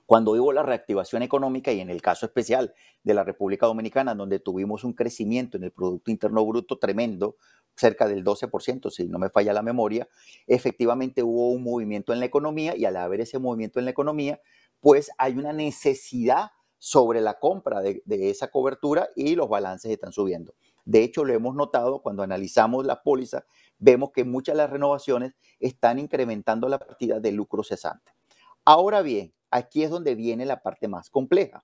Cuando hubo la reactivación económica, y en el caso especial de la República Dominicana, donde tuvimos un crecimiento en el Producto Interno Bruto tremendo, cerca del 12%, si no me falla la memoria, efectivamente hubo un movimiento en la economía, y al haber ese movimiento en la economía, pues hay una necesidad sobre la compra de esa cobertura y los balances están subiendo. De hecho, lo hemos notado cuando analizamos la póliza, vemos que muchas de las renovaciones están incrementando la partida de lucro cesante. Ahora bien, aquí es donde viene la parte más compleja.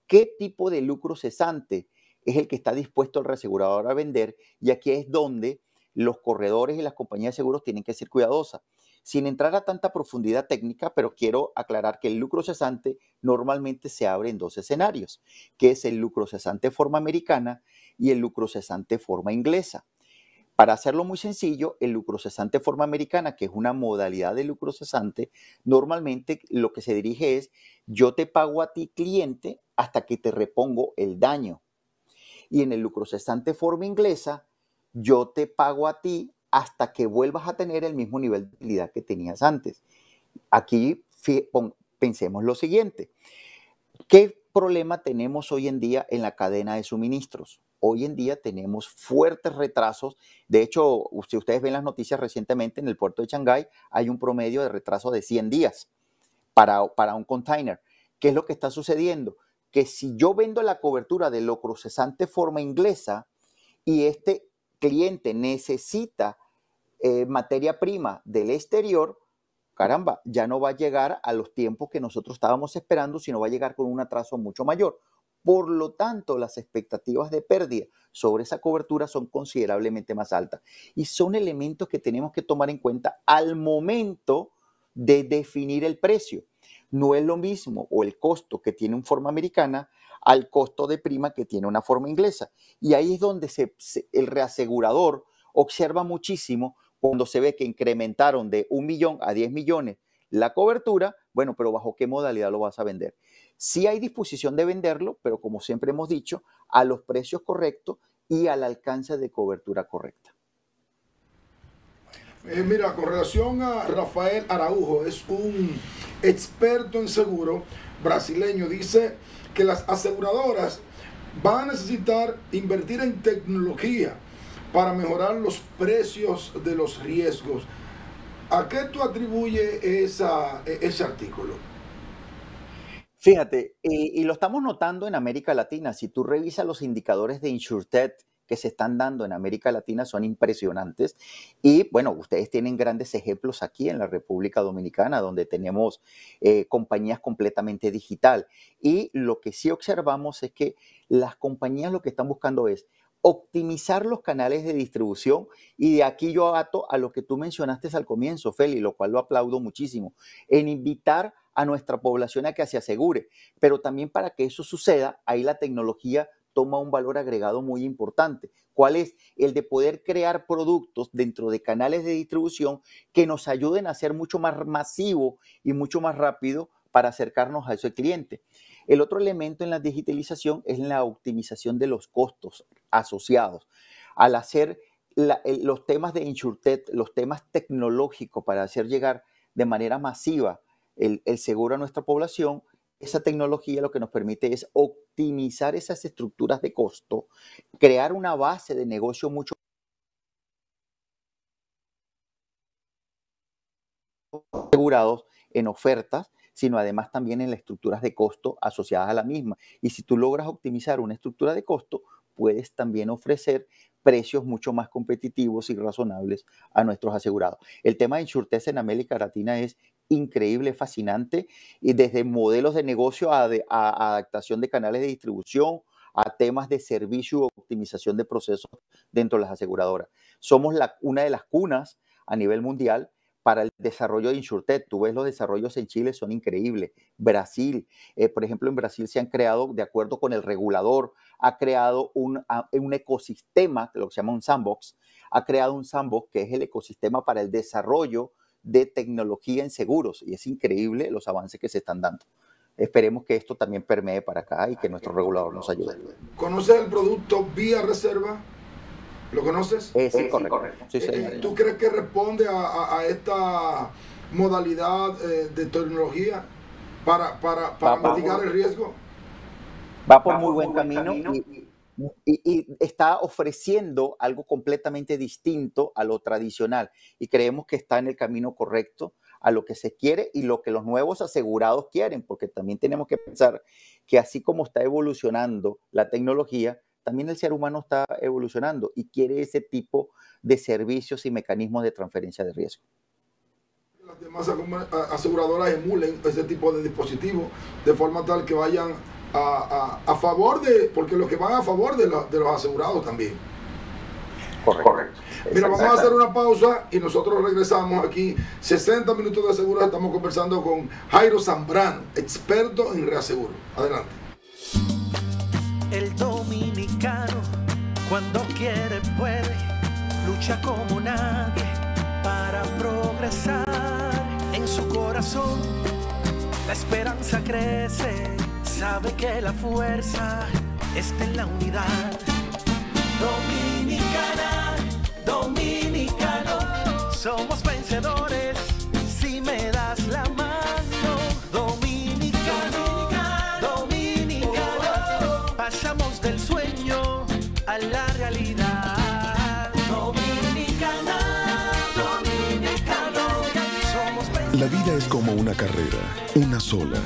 ¿Qué tipo de lucro cesante es el que está dispuesto el reasegurador a vender? Y aquí es donde los corredores y las compañías de seguros tienen que ser cuidadosas. Sin entrar a tanta profundidad técnica, pero quiero aclarar que el lucro cesante normalmente se abre en dos escenarios, que es el lucro cesante forma americana y el lucro cesante forma inglesa. Para hacerlo muy sencillo, el lucro cesante forma americana, que es una modalidad de lucro cesante, normalmente lo que se dirige es: yo te pago a ti, cliente, hasta que te repongo el daño. Y en el lucro cesante forma inglesa, yo te pago a ti hasta que vuelvas a tener el mismo nivel de utilidad que tenías antes. Aquí pensemos lo siguiente: ¿qué problema tenemos hoy en día en la cadena de suministros? Hoy en día tenemos fuertes retrasos. De hecho, si ustedes ven las noticias recientemente, en el puerto de Shanghái hay un promedio de retraso de 100 días para un container. ¿Qué es lo que está sucediendo? Que si yo vendo la cobertura de lucro cesante forma inglesa y este cliente necesita materia prima del exterior, caramba, ya no va a llegar a los tiempos que nosotros estábamos esperando, sino va a llegar con un atraso mucho mayor. Por lo tanto, las expectativas de pérdida sobre esa cobertura son considerablemente más altas. Y son elementos que tenemos que tomar en cuenta al momento de definir el precio. No es lo mismo o el costo que tiene una forma americana al costo de prima que tiene una forma inglesa. Y ahí es donde el reasegurador observa muchísimo cuando se ve que incrementaron de 1 millón a 10 millones la cobertura. Bueno, pero ¿bajo qué modalidad lo vas a vender? Sí hay disposición de venderlo, pero como siempre hemos dicho, a los precios correctos y al alcance de cobertura correcta. Mira, con relación a Rafael Araujo, es un experto en seguro brasileño. Dice que las aseguradoras van a necesitar invertir en tecnología para mejorar los precios de los riesgos. ¿A qué tú atribuyes ese artículo? Fíjate, y lo estamos notando en América Latina. Si tú revisas los indicadores de InsurTech que se están dando en América Latina son impresionantes. Y bueno, ustedes tienen grandes ejemplos aquí en la República Dominicana, donde tenemos compañías completamente digital. Y lo que sí observamos es que las compañías lo que están buscando es optimizar los canales de distribución, y de aquí yo ato a lo que tú mencionaste al comienzo, Feli, lo cual lo aplaudo muchísimo, en invitar a nuestra población a que se asegure, pero también para que eso suceda, ahí la tecnología toma un valor agregado muy importante. ¿Cuál es? El de poder crear productos dentro de canales de distribución que nos ayuden a ser mucho más masivo y mucho más rápido para acercarnos a ese cliente. El otro elemento en la digitalización es la optimización de los costos asociados. Al hacer los temas de InsurTech, los temas tecnológicos para hacer llegar de manera masiva el seguro a nuestra población, esa tecnología lo que nos permite es optimizar esas estructuras de costo, crear una base de negocio mucho asegurados en ofertas, sino además también en las estructuras de costo asociadas a la misma. Y si tú logras optimizar una estructura de costo, puedes también ofrecer precios mucho más competitivos y razonables a nuestros asegurados. El tema de InsurTech en América Latina es increíble, fascinante, y desde modelos de negocio a adaptación de canales de distribución, a temas de servicio o optimización de procesos dentro de las aseguradoras. Somos una de las cunas a nivel mundial para el desarrollo de InsurTech. Tú ves los desarrollos en Chile, son increíbles. Brasil, por ejemplo, en Brasil se han creado, de acuerdo con el regulador, ha creado un ecosistema, lo que se llama un sandbox, ha creado un sandbox que es el ecosistema para el desarrollo de tecnología en seguros, y es increíble los avances que se están dando. Esperemos que esto también permee para acá y que nuestro regulador nos ayude. ¿Conoces el producto Vía Reserva? ¿Lo conoces? Sí, correcto. Sí, ¿Tú crees que responde a esta modalidad de tecnología para mitigar el riesgo? Va por muy buen camino y está ofreciendo algo completamente distinto a lo tradicional, y creemos que está en el camino correcto a lo que se quiere y lo que los nuevos asegurados quieren, porque también tenemos que pensar que así como está evolucionando la tecnología, también el ser humano está evolucionando y quiere ese tipo de servicios y mecanismos de transferencia de riesgo. Las demás aseguradoras emulen ese tipo de dispositivos de forma tal que vayan a favor de, porque los que van a favor de los asegurados también. Correcto. Mira, vamos a hacer una pausa y nosotros regresamos aquí. 60 minutos de seguros. Estamos conversando con Jairo Zambrano, experto en reaseguro. Adelante. El dominicano, cuando quiere puede, lucha como nadie para progresar. En su corazón la esperanza crece, sabe que la fuerza está en la unidad. Dominicana, dominicano, somos vencedores si me das la mano. Dominicano, dominicano, pasamos del sueño a la realidad. Dominicana, dominicano, somos vencedores. La vida es como una carrera, una sola,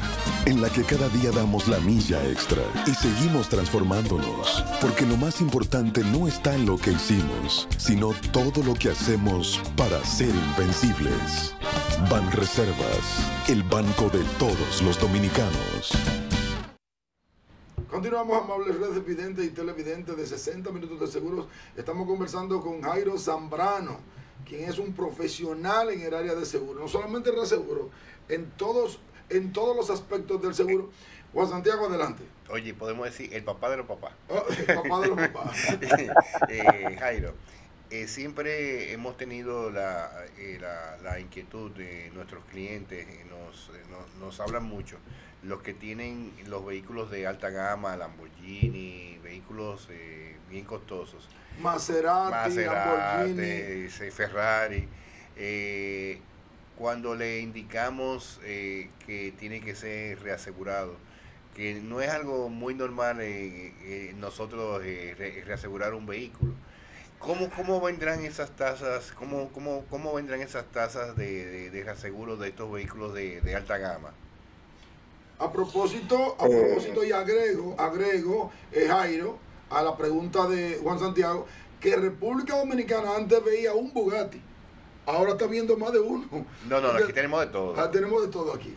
en la que cada día damos la milla extra y seguimos transformándonos, porque lo más importante no está en lo que hicimos, sino todo lo que hacemos para ser invencibles. Banreservas, el banco de todos los dominicanos. Continuamos, amables redes videntes y televidentes de 60 minutos de seguros. Estamos conversando con Jairo Zambrano, quien es un profesional en el área de seguro, no solamente en reaseguro, en todos los aspectos del seguro. Juan Santiago, adelante. Oye, podemos decir el papá de los papás. Oh, el papá de los papás. Jairo, siempre hemos tenido la inquietud de nuestros clientes, nos hablan mucho, los que tienen los vehículos de alta gama, Lamborghini, vehículos bien costosos. Maserati, Lamborghini, Ferrari. Cuando le indicamos que tiene que ser reasegurado, que no es algo muy normal nosotros reasegurar un vehículo. ¿Cómo vendrán esas tasas? ¿Cómo vendrán esas tasas de reaseguro de estos vehículos de alta gama? A propósito y agrego, Jairo, a la pregunta de Juan Santiago, que República Dominicana antes veía un Bugatti, ahora está viendo más de uno. No, aquí tenemos de todo. Tenemos de todo aquí.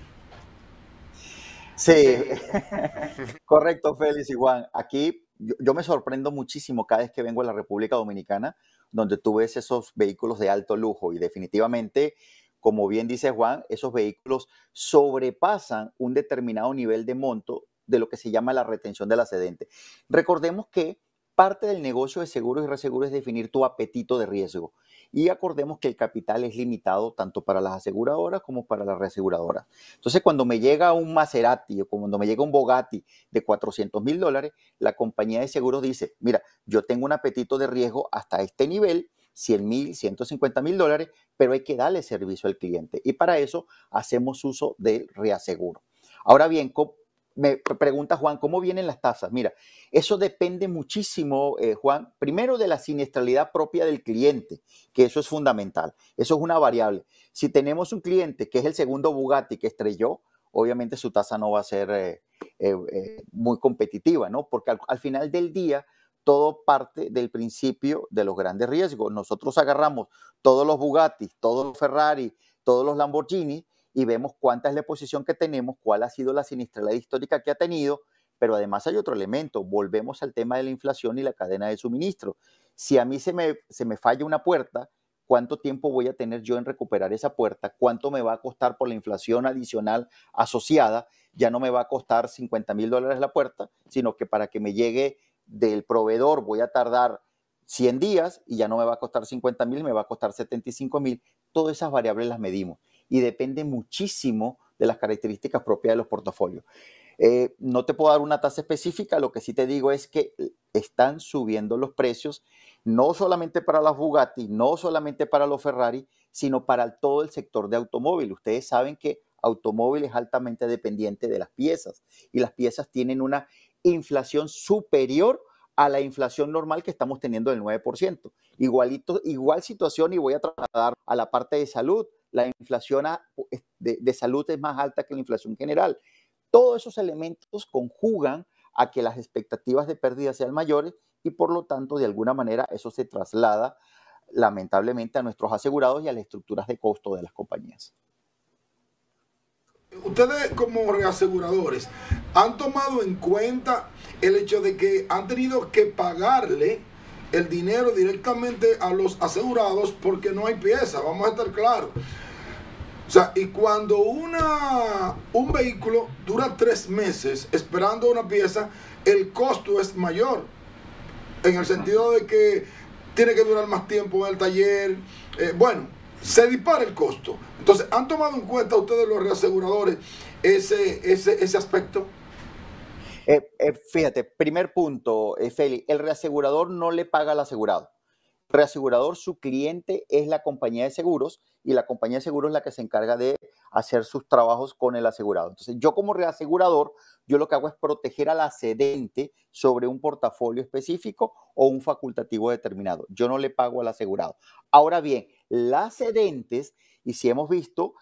Sí, correcto, Félix y Juan. Aquí yo me sorprendo muchísimo cada vez que vengo a la República Dominicana, donde tú ves esos vehículos de alto lujo y definitivamente, como bien dice Juan, esos vehículos sobrepasan un determinado nivel de monto de lo que se llama la retención del excedente. Recordemos que parte del negocio de seguros y reaseguros es definir tu apetito de riesgo. Y acordemos que el capital es limitado tanto para las aseguradoras como para las reaseguradoras. Entonces, cuando me llega un Maserati o cuando me llega un Bugatti de $400,000, la compañía de seguros dice, mira, yo tengo un apetito de riesgo hasta este nivel, $100,000, $150,000, pero hay que darle servicio al cliente. Y para eso hacemos uso del reaseguro. Ahora bien, me pregunta Juan, ¿cómo vienen las tasas? Mira, eso depende muchísimo, Juan, primero de la siniestralidad propia del cliente, que eso es fundamental, eso es una variable. Si tenemos un cliente que es el segundo Bugatti que estrelló, obviamente su tasa no va a ser muy competitiva, ¿no? Porque al final del día, todo parte del principio de los grandes riesgos. Nosotros agarramos todos los Bugatti, todos los Ferrari, todos los Lamborghini, y vemos cuánta es la exposición que tenemos, cuál ha sido la siniestralidad histórica que ha tenido, pero además hay otro elemento, volvemos al tema de la inflación y la cadena de suministro. Si a mí se me falla una puerta, ¿cuánto tiempo voy a tener yo en recuperar esa puerta? ¿Cuánto me va a costar por la inflación adicional asociada? Ya no me va a costar $50,000 la puerta, sino que para que me llegue del proveedor voy a tardar 100 días y ya no me va a costar 50,000, me va a costar 75,000. Todas esas variables las medimos y depende muchísimo de las características propias de los portafolios. No te puedo dar una tasa específica, lo que sí te digo es que están subiendo los precios, no solamente para las Bugatti, no solamente para los Ferrari, sino para todo el sector de automóvil. Ustedes saben que automóvil es altamente dependiente de las piezas y las piezas tienen una inflación superior a la inflación normal que estamos teniendo del 9%. Igual situación, y voy a trasladar a la parte de salud. La inflación de salud es más alta que la inflación general. Todos esos elementos conjugan a que las expectativas de pérdida sean mayores y por lo tanto, de alguna manera, eso se traslada lamentablemente a nuestros asegurados y a las estructuras de costo de las compañías. Ustedes como reaseguradores han tomado en cuenta el hecho de que han tenido que pagarle el dinero directamente a los asegurados porque no hay pieza, vamos a estar claros. O sea, y cuando un vehículo dura 3 meses esperando una pieza, el costo es mayor, en el sentido de que tiene que durar más tiempo en el taller, se dispara el costo. Entonces, ¿han tomado en cuenta ustedes los reaseguradores ese aspecto? Fíjate, primer punto, Feli, el reasegurador no le paga al asegurado. El reasegurador, su cliente es la compañía de seguros y la compañía de seguros es la que se encarga de hacer sus trabajos con el asegurado. Entonces, yo como reasegurador, yo lo que hago es proteger al accedente sobre un portafolio específico o un facultativo determinado. Yo no le pago al asegurado. Ahora bien, las cedentes, y si hemos visto,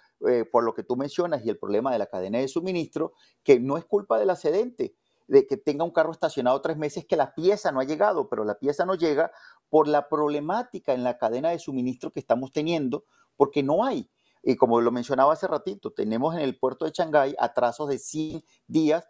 por lo que tú mencionas y el problema de la cadena de suministro, que no es culpa del accedente, de que tenga un carro estacionado 3 meses, que la pieza no ha llegado, pero la pieza no llega por la problemática en la cadena de suministro que estamos teniendo, porque no hay. Y como lo mencionaba hace ratito, tenemos en el puerto de Shanghái atrasos de 100 días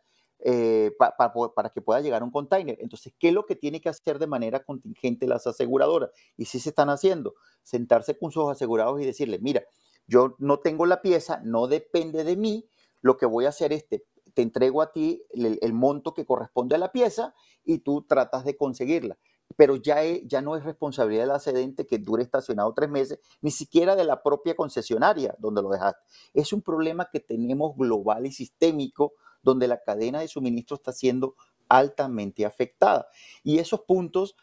para que pueda llegar un container. Entonces, ¿qué es lo que tiene que hacer de manera contingente las aseguradoras? Y sí se están haciendo, sentarse con sus asegurados y decirles, mira, yo no tengo la pieza, no depende de mí, lo que voy a hacer es te entrego a ti el monto que corresponde a la pieza y tú tratas de conseguirla. Pero ya no es responsabilidad del accedente que dure estacionado 3 meses, ni siquiera de la propia concesionaria donde lo dejaste. Es un problema que tenemos global y sistémico, donde la cadena de suministro está siendo altamente afectada. Y esos puntos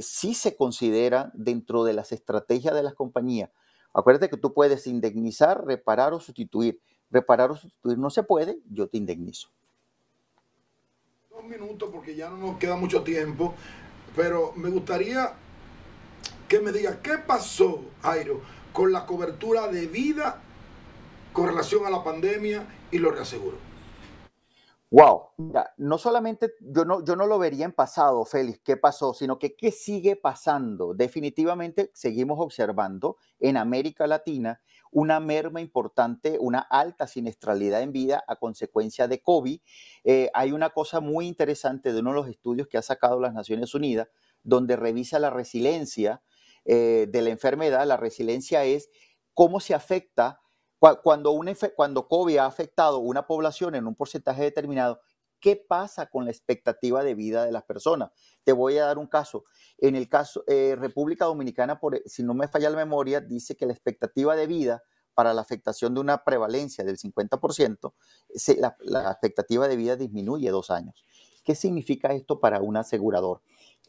sí se consideran dentro de las estrategias de las compañías. Acuérdate que tú puedes indemnizar, reparar o sustituir. Reparar o sustituir no se puede, yo te indemnizo. 2 minutos porque ya no nos queda mucho tiempo, pero me gustaría que me diga qué pasó, Jairo, con la cobertura de vida con relación a la pandemia y los reaseguros. Wow, mira, no solamente yo no lo vería en pasado, Félix, qué pasó, sino que qué sigue pasando. Definitivamente seguimos observando en América Latina una merma importante, una alta siniestralidad en vida a consecuencia de COVID. Hay una cosa muy interesante de uno de los estudios que ha sacado las Naciones Unidas, donde revisa la resiliencia de la enfermedad. La resiliencia es cómo se afecta cuando COVID ha afectado a una población en un porcentaje determinado. ¿Qué pasa con la expectativa de vida de las personas? Te voy a dar un caso. En el caso República Dominicana, si no me falla la memoria, dice que la expectativa de vida para la afectación de una prevalencia del 50%, la expectativa de vida disminuye 2 años. ¿Qué significa esto para un asegurador?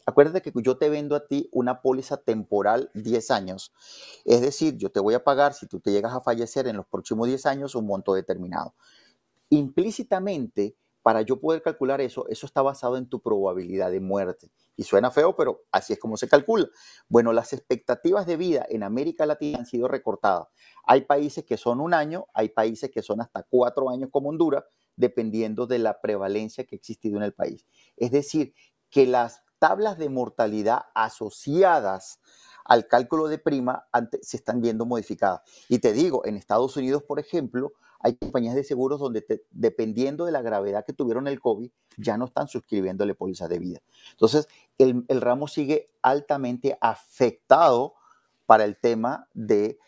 Acuérdate que yo te vendo a ti una póliza temporal 10 años. Es decir, yo te voy a pagar, si tú te llegas a fallecer en los próximos 10 años, un monto determinado. Implícitamente, para yo poder calcular eso está basado en tu probabilidad de muerte. Y suena feo, pero así es como se calcula. Bueno, las expectativas de vida en América Latina han sido recortadas. Hay países que son 1 año, hay países que son hasta 4 años como Honduras, dependiendo de la prevalencia que ha existido en el país. Es decir, que las tablas de mortalidad asociadas al cálculo de prima se están viendo modificadas. Y te digo, en Estados Unidos, por ejemplo, hay compañías de seguros donde dependiendo de la gravedad que tuvieron el COVID, ya no están suscribiéndole pólizas de vida. Entonces, el ramo sigue altamente afectado para el tema del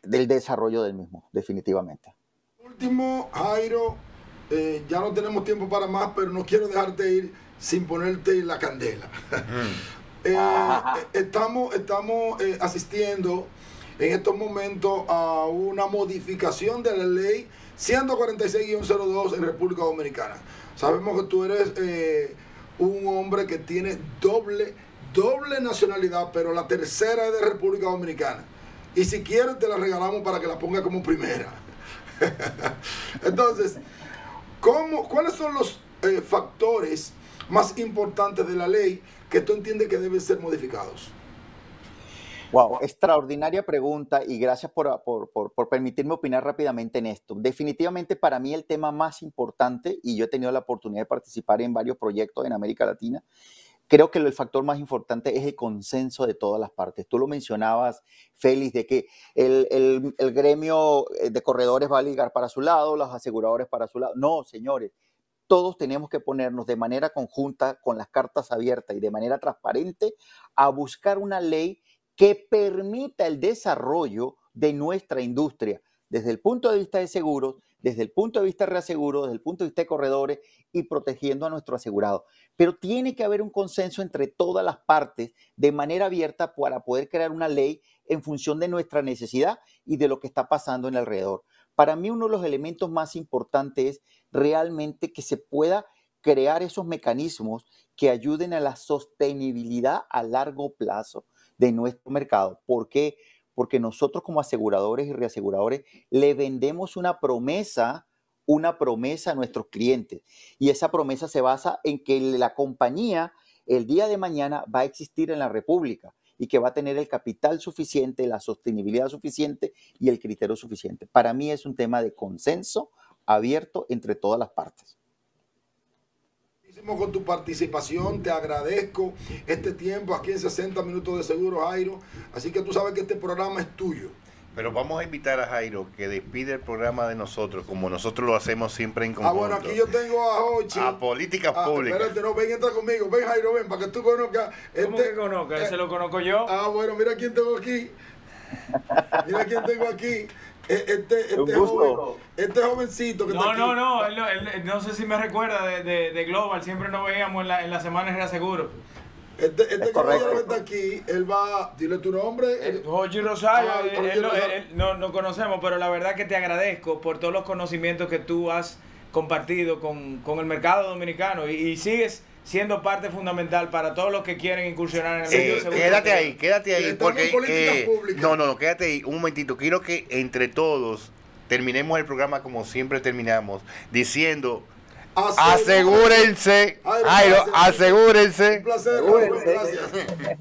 desarrollo del mismo, definitivamente. Último, Jairo, ya no tenemos tiempo para más, pero no quiero dejarte ir sin ponerte la candela. Estamos asistiendo en estos momentos a una modificación de la ley 146-02 en República Dominicana. Sabemos que tú eres un hombre que tiene doble nacionalidad, pero la tercera es de República Dominicana. Y si quieres te la regalamos para que la ponga como primera. Entonces, ¿cuáles son los factores más importantes de la ley que tú entiendes que deben ser modificados? Wow, extraordinaria pregunta y gracias por permitirme opinar rápidamente en esto. Definitivamente para mí el tema más importante, y yo he tenido la oportunidad de participar en varios proyectos en América Latina, creo que el factor más importante es el consenso de todas las partes. Tú lo mencionabas, Félix, de que el gremio de corredores va a ligar para su lado, los aseguradores para su lado. No, señores. Todos tenemos que ponernos de manera conjunta, con las cartas abiertas y de manera transparente, a buscar una ley que permita el desarrollo de nuestra industria, desde el punto de vista de seguros, desde el punto de vista de reaseguros, desde el punto de vista de corredores y protegiendo a nuestro asegurado. Pero tiene que haber un consenso entre todas las partes de manera abierta para poder crear una ley en función de nuestra necesidad y de lo que está pasando en alrededor. Para mí uno de los elementos más importantes es realmente que se pueda crear esos mecanismos que ayuden a la sostenibilidad a largo plazo de nuestro mercado. ¿Por qué? Porque nosotros como aseguradores y reaseguradores le vendemos una promesa a nuestros clientes y esa promesa se basa en que la compañía el día de mañana va a existir en la República y que va a tener el capital suficiente, la sostenibilidad suficiente y el criterio suficiente. Para mí es un tema de consenso abierto entre todas las partes. Con tu participación, te agradezco este tiempo aquí en 60 Minutos de Seguro, Jairo. Así que tú sabes que este programa es tuyo. Pero vamos a invitar a Jairo que despide el programa de nosotros, como nosotros lo hacemos siempre en conjunto. Bueno, aquí yo tengo a Jochi. A Políticas Públicas. Espérate, no, ven, entra conmigo. Ven, Jairo, ven, para que tú conozcas. ¿Cómo que conozcas? Ese lo conozco yo. Bueno, mira quién tengo aquí. Mira quién tengo aquí. Este jovencito que está aquí. No sé si me recuerda de Global, siempre nos veíamos en las semanas de reaseguro. Este caballero que está aquí, él va, dile tu nombre. Jochi Rosario, no conocemos, pero la verdad que te agradezco por todos los conocimientos que tú has compartido con el mercado dominicano y sigues siendo parte fundamental para todos los que quieren incursionar en el medio de seguro. Quédate ahí, porque quédate ahí un momentito. Quiero que entre todos terminemos el programa como siempre terminamos, diciendo: asegúrense. Jairo, asegúrense. Un placer, gracias.